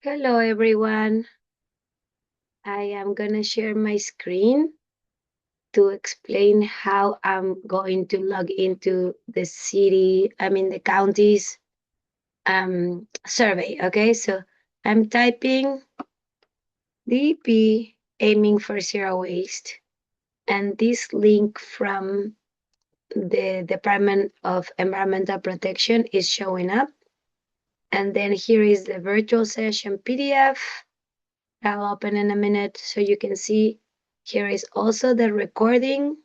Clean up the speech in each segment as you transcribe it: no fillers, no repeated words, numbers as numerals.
Hello everyone. I am gonna share my screen to explain how I'm going to log into the the county's survey. Okay, so I'm typing DEP aiming for zero waste, and this link from the Department of Environmental Protection is showing up. And then here is the virtual session PDF. I'll open in a minute so you can see. Here is also the recording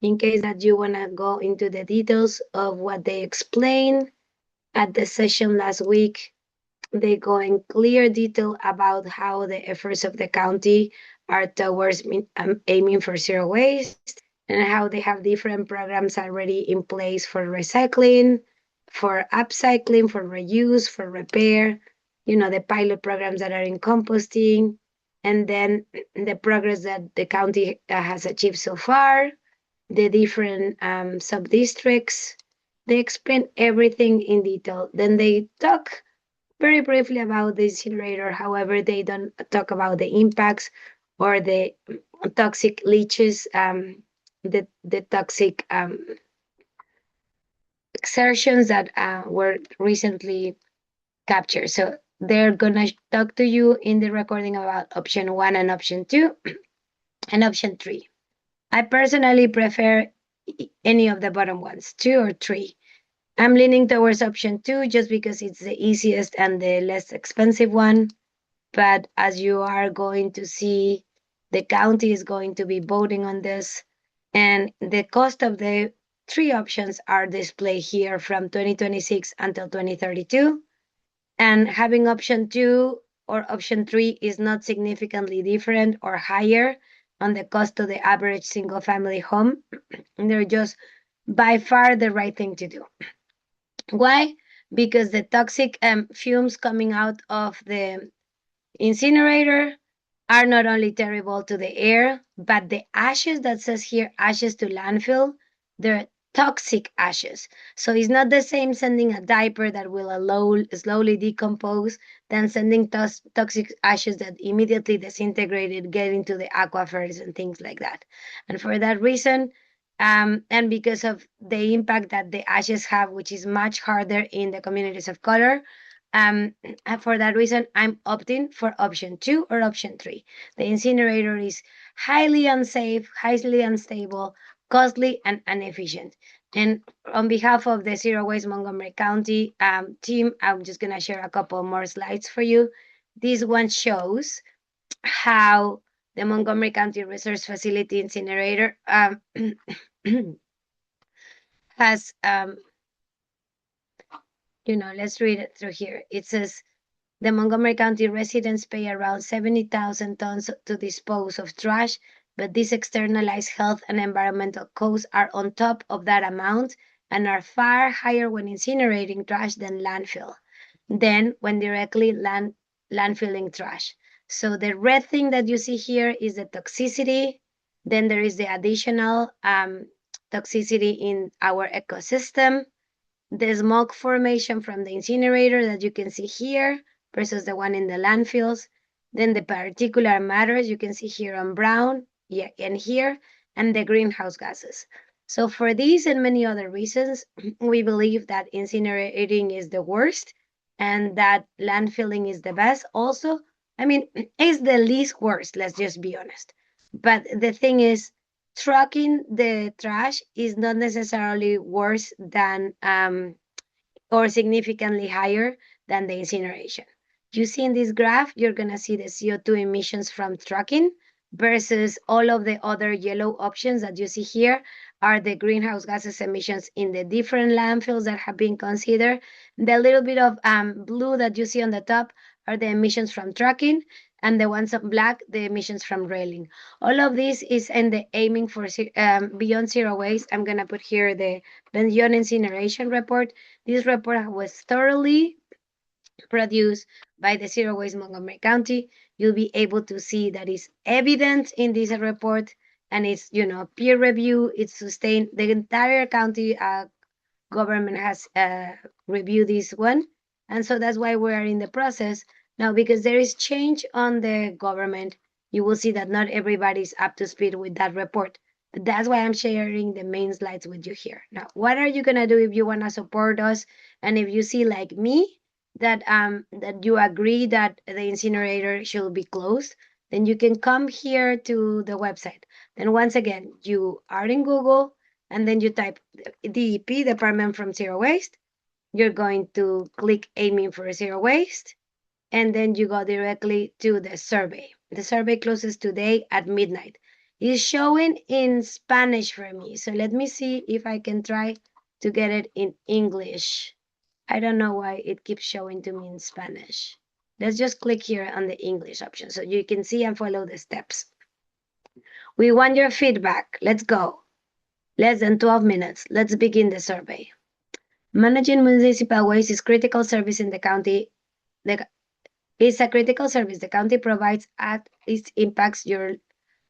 in case that you want to go into the details of what they explained at the session last week. They go in clear detail about how the efforts of the county are towards aiming for zero waste and how they have different programs already in place for recycling, for upcycling, for reuse, for repair, the pilot programs that are in composting, and then the progress that the county has achieved so far, the different sub-districts. They explain everything in detail. Then they talk very briefly about the incinerator. However, they don't talk about the impacts or the toxic leaches, the toxic exertions that were recently captured. So they're gonna talk to you in the recording about option 1 and option 2 and option 3. I personally prefer any of the bottom ones, 2 or 3. I'm leaning towards option 2 just because it's the easiest and the less expensive one. But as you are going to see, the county is going to be voting on this, and the cost of the 3 options are displayed here from 2026 until 2032. And having option 2 or option 3 is not significantly different or higher on the cost of the average single family home. They're just by far the right thing to do. Why? Because the toxic fumes coming out of the incinerator are not only terrible to the air, but the ashes that says here, ashes to landfill, they're toxic ashes. So it's not the same sending a diaper that will slowly decompose than sending toxic ashes that immediately disintegrated, get into the aquifers and things like that. And for that reason, and because of the impact that the ashes have, which is much harder in the communities of color, and for that reason, I'm opting for option 2 or option 3. The incinerator is highly unsafe, highly unstable, costly, and inefficient. And on behalf of the Zero Waste Montgomery County team, I'm just going to share a couple more slides for you. This one shows how the Montgomery County Resource Facility incinerator has let's read it through here. It says the Montgomery County residents pay around 70,000 tons to dispose of trash, but these externalized health and environmental costs are on top of that amount and are far higher when incinerating trash than when directly landfilling trash. So the red thing that you see here is the toxicity. Then there is the additional toxicity in our ecosystem, the smoke formation from the incinerator that you can see here versus the one in the landfills, then the particulate matters you can see here on brown, yeah, and here, and the greenhouse gases. So for these and many other reasons, we believe that incinerating is the worst and that landfilling is the best. Also, it's the least worst, let's just be honest. But the thing is, trucking the trash is not necessarily worse than or significantly higher than the incineration. You see in this graph, you're going to see the CO2 emissions from trucking versus all of the other yellow options that you see here are the greenhouse gases emissions in the different landfills that have been considered. The little bit of blue that you see on the top are the emissions from trucking, and the ones on black, the emissions from railing. All of this is in the aiming for beyond zero waste. I'm going to put here the beyond incineration report. This report was thoroughly produced by the Zero Waste Montgomery County. You'll be able to see that is evident in this report, and it's peer review. It's sustained. The entire county government has reviewed this one, and so that's why we are in the process Now, because there is change on the government, you will see that not everybody's up to speed with that report. But that's why I'm sharing the main slides with you here. Now, what are you gonna do if you wanna support us and if you see like me that you agree that the incinerator should be closed, then you can come here to the website. Then once again, you are in Google and then you type DEP, Department from Zero Waste. You're going to click aiming for zero waste and then you go directly to the survey. The survey closes today at midnight. It's showing in Spanish for me. So let me see if I can try to get it in English. I don't know why it keeps showing to me in Spanish. Let's just click here on the English option so you can see and follow the steps. We want your feedback. Let's go. Less than 12 minutes. Let's begin the survey. Managing municipal waste is critical service in the county. It's a critical service the county provides as it impacts your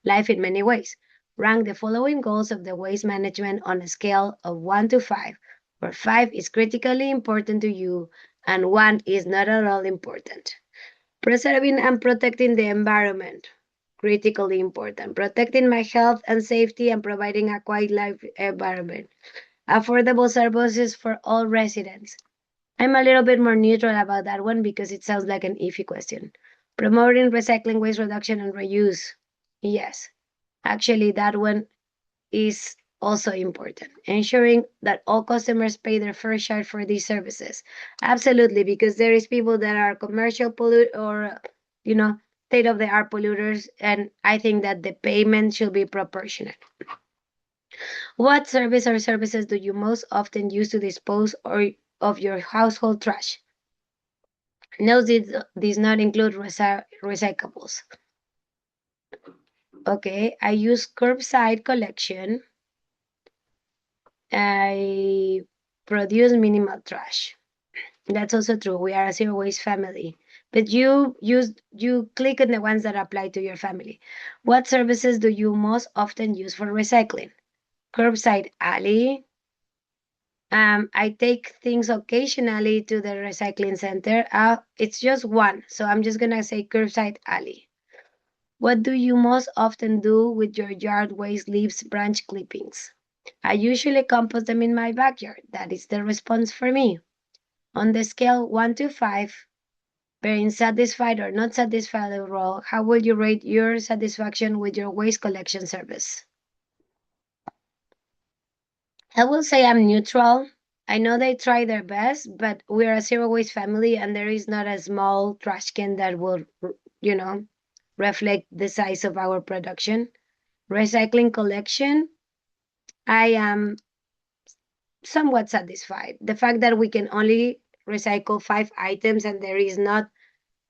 life in many ways. Rank the following goals of the waste management on a scale of 1 to 5, where 5 is critically important to you and 1 is not at all important. Preserving and protecting the environment, critically important. Protecting my health and safety and providing a quiet life environment. Affordable services for all residents. I'm a little bit more neutral about that one because it sounds like an iffy question. Promoting recycling, waste reduction, and reuse. Yes, actually, that one is also important. Ensuring that all customers pay their fair share for these services. Absolutely, because there is people that are commercial pollute or, state of the art polluters, and I think that the payment should be proportionate. What service or services do you most often use to dispose of your household trash? Note these not include recyclables. Okay, I use curbside collection. I produce minimal trash. That's also true. We are a zero waste family. But you click on the ones that apply to your family. What services do you most often use for recycling? Curbside alley. I take things occasionally to the recycling center. It's just one, so I'm just gonna say curbside alley. What do you most often do with your yard waste leaves, branch clippings? I usually compost them in my backyard. That is the response for me. On the scale 1 to 5, being satisfied or not satisfied overall, how will you rate your satisfaction with your waste collection service? I will say I'm neutral. I know they try their best, but we're a zero waste family and there is not a small trash can that will, reflect the size of our production. Recycling collection, I am somewhat satisfied. The fact that we can only recycle 5 items and there is not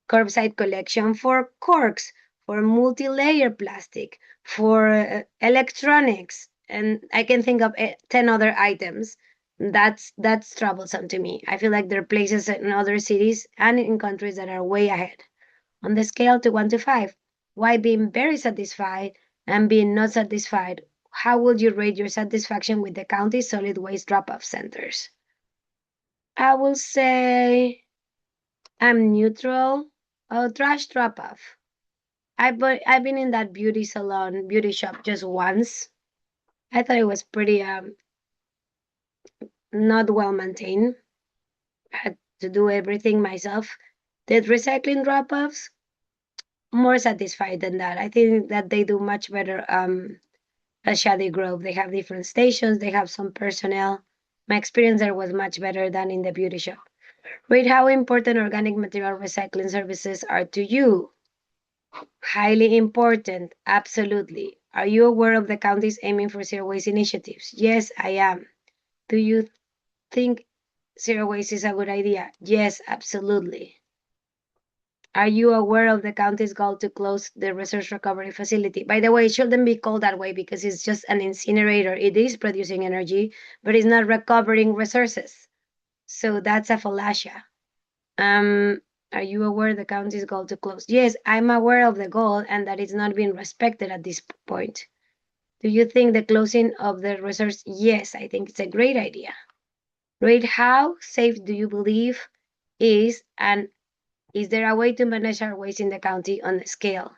curbside collection for corks, for multi-layer plastic, for electronics, and I can think of 10 other items. That's troublesome to me. I feel like there are places in other cities and in countries that are way ahead. On the scale to 1 to 5, why being very satisfied and being not satisfied? How would you rate your satisfaction with the county solid waste drop-off centers? I will say I'm neutral. Oh, trash drop-off. I've been in that beauty shop just once. I thought it was pretty not well maintained. I had to do everything myself. Did recycling drop-offs? More satisfied than that. I think that they do much better at Shady Grove. They have different stations, they have some personnel. My experience there was much better than in the beauty shop. Rate how important organic material recycling services are to you. Highly important, absolutely. Are you aware of the county's aiming for zero waste initiatives? Yes, I am. Do you think zero waste is a good idea? Yes, absolutely. Are you aware of the county's goal to close the resource recovery facility? By the way, it shouldn't be called that way because it's just an incinerator. It is producing energy, but it's not recovering resources. So that's a fallacia. Are you aware of the county's goal to close? Yes, I'm aware of the goal and that it's not being respected at this point. Do you think the closing of the resource? Yes, I think it's a great idea. Rate how safe do you believe is an Is there a way to manage our waste in the county on the scale?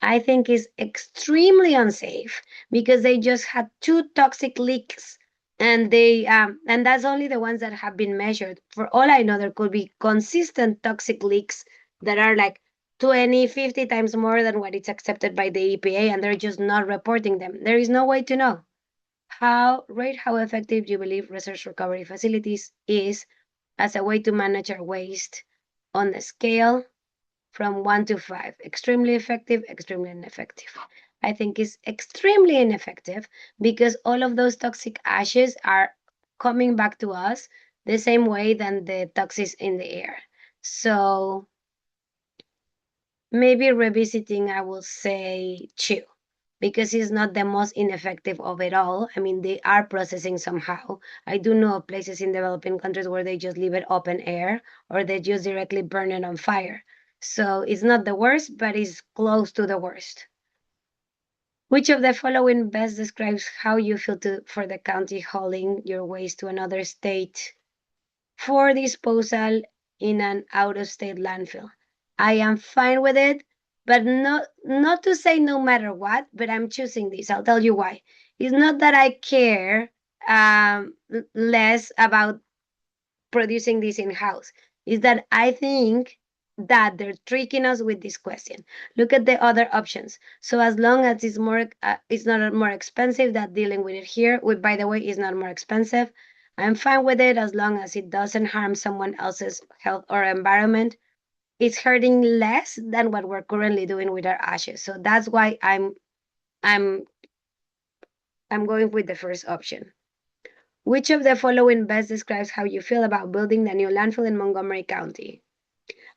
I think is extremely unsafe because they just had 2 toxic leaks and and that's only the ones that have been measured. For all I know, there could be consistent toxic leaks that are like 20, 50 times more than what is accepted by the EPA, and they're just not reporting them. There is no way to know. Rate how effective you believe resource recovery facilities is as a way to manage our waste on the scale from 1 to 5. Extremely effective, extremely ineffective. I think it's extremely ineffective because all of those toxic ashes are coming back to us the same way than the toxins in the air. So maybe revisiting, I will say 2, because it's not the most ineffective of it all. I mean, they are processing somehow. I do know of places in developing countries where they just leave it open air or they just directly burn it on fire. So it's not the worst, but it's close to the worst. Which of the following best describes how you feel for the county hauling your waste to another state for disposal in an out-of-state landfill? I am fine with it, but not to say no matter what, but I'm choosing this. I'll tell you why. It's not that I care less about producing this in-house. Is that I think that they're tricking us with this question. Look at the other options. So as long as it's not more expensive than dealing with it here, which by the way is not more expensive, I'm fine with it as long as it doesn't harm someone else's health or environment. It's hurting less than what we're currently doing with our ashes. So that's why I'm going with the first option. Which of the following best describes how you feel about building the new landfill in Montgomery County?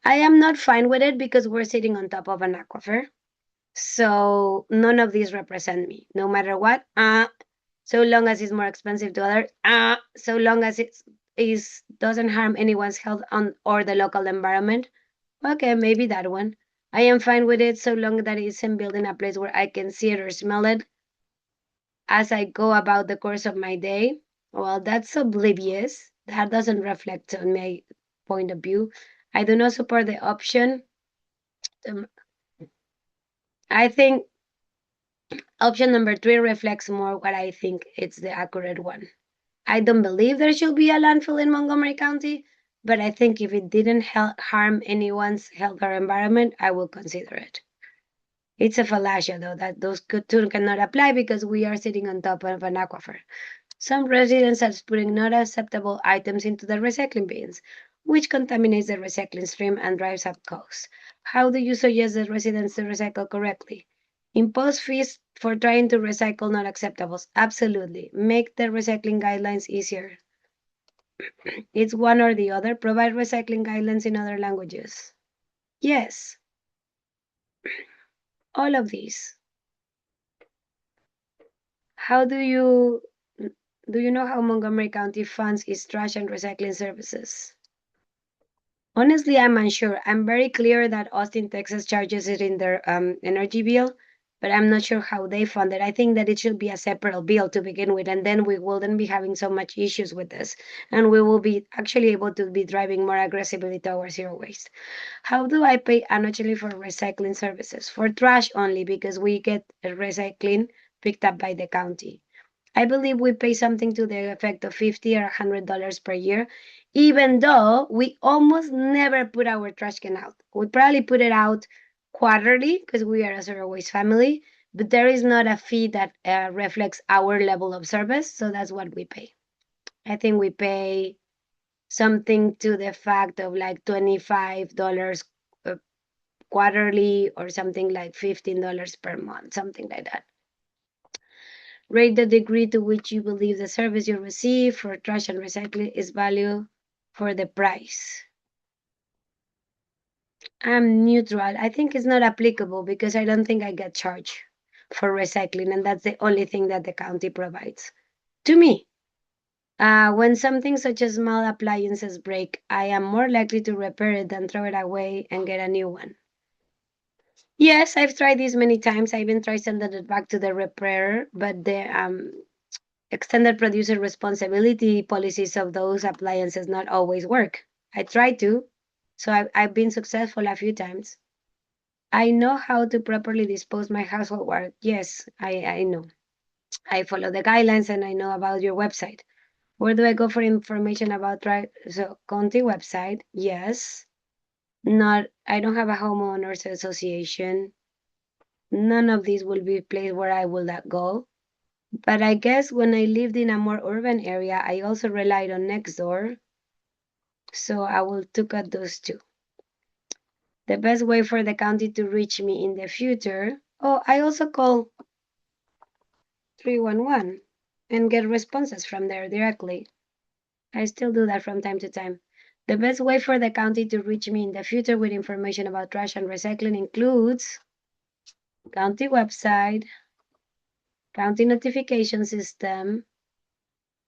I am not fine with it because we're sitting on top of an aquifer. So none of these represent me, no matter what. So long as it's more expensive to others, so long as it doesn't harm anyone's health or the local environment. Okay, maybe that one. I am fine with it so long that it isn't built in a place where I can see it or smell it as I go about the course of my day. Well, that's oblivious. That doesn't reflect on my point of view. I do not support the option. I think option number 3 reflects more what I think it's the accurate one. I don't believe there should be a landfill in Montgomery County, but I think if it didn't harm anyone's health or environment, I will consider it. It's a fallacia, though, that those two cannot apply because we are sitting on top of an aquifer. Some residents are putting not acceptable items into the recycling bins, which contaminates the recycling stream and drives up costs. How do you suggest that residents to recycle correctly? Impose fees for trying to recycle non-acceptables. Absolutely. Make the recycling guidelines easier. It's one or the other. Provide recycling guidelines in other languages. Yes. All of these. How do you know how Montgomery County funds its trash and recycling services? Honestly, I'm unsure. I'm very clear that Austin, Texas charges it in their energy bill, but I'm not sure how they fund it. I think that it should be a separate bill to begin with, and then we wouldn't be having so much issues with this, and we will be actually able to be driving more aggressively towards zero waste. How do I pay annually for recycling services? For trash only, because we get recycling picked up by the county. I believe we pay something to the effect of $50 or $100 per year, even though we almost never put our trash can out. We probably put it out quarterly because we are a zero waste family, but there is not a fee that reflects our level of service, so that's what we pay. I think we pay something to the fact of like $25 quarterly or something like $15 per month, something like that. Rate the degree to which you believe the service you receive for trash and recycling is value for the price. I'm neutral. I think it's not applicable because I don't think I get charged for recycling, and that's the only thing that the county provides. To me, when something such as small appliances break, I am more likely to repair it than throw it away and get a new one. Yes, I've tried this many times. I even tried sending it back to the repairer, but the extended producer responsibility policies of those appliances not always work. I try to, So I've been successful a few times. I know how to properly dispose my household waste. Yes, I know. I follow the guidelines and I know about your website. Where do I go for information about so county website? Yes. Not, I don't have a homeowners association. None of these will be a place where I will not go. But I guess when I lived in a more urban area, I also relied on Nextdoor. So I will look at those two. The best way for the county to reach me in the future. Oh, I also call 311 and get responses from there directly. I still do that from time to time. The best way for the county to reach me in the future with information about trash and recycling includes county website, county notification system,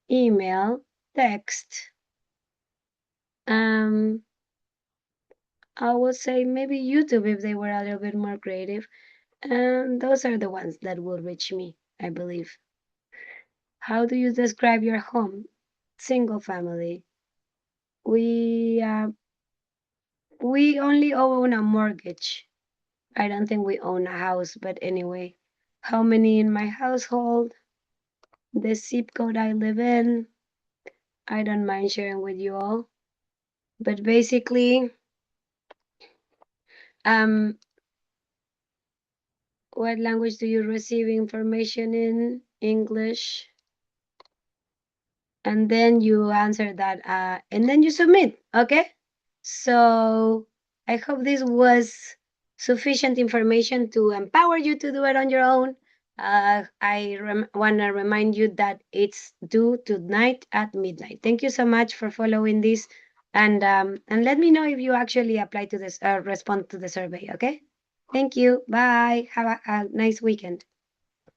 email, text. I would say maybe YouTube if they were a little bit more creative. And those are the ones that will reach me, I believe. How do you describe your home? Single family. We only own a mortgage. I don't think we own a house, but anyway. How many in my household? The zip code I live in. I don't mind sharing with you all. But basically, um, what language do you receive information in? English. And then you answer that, and then you submit, okay? So I hope this was sufficient information to empower you to do it on your own. I want to remind you that it's due tonight at midnight. Thank you so much for following this, and let me know if you actually apply to this, respond to the survey, okay? Thank you. Bye. Have a nice weekend.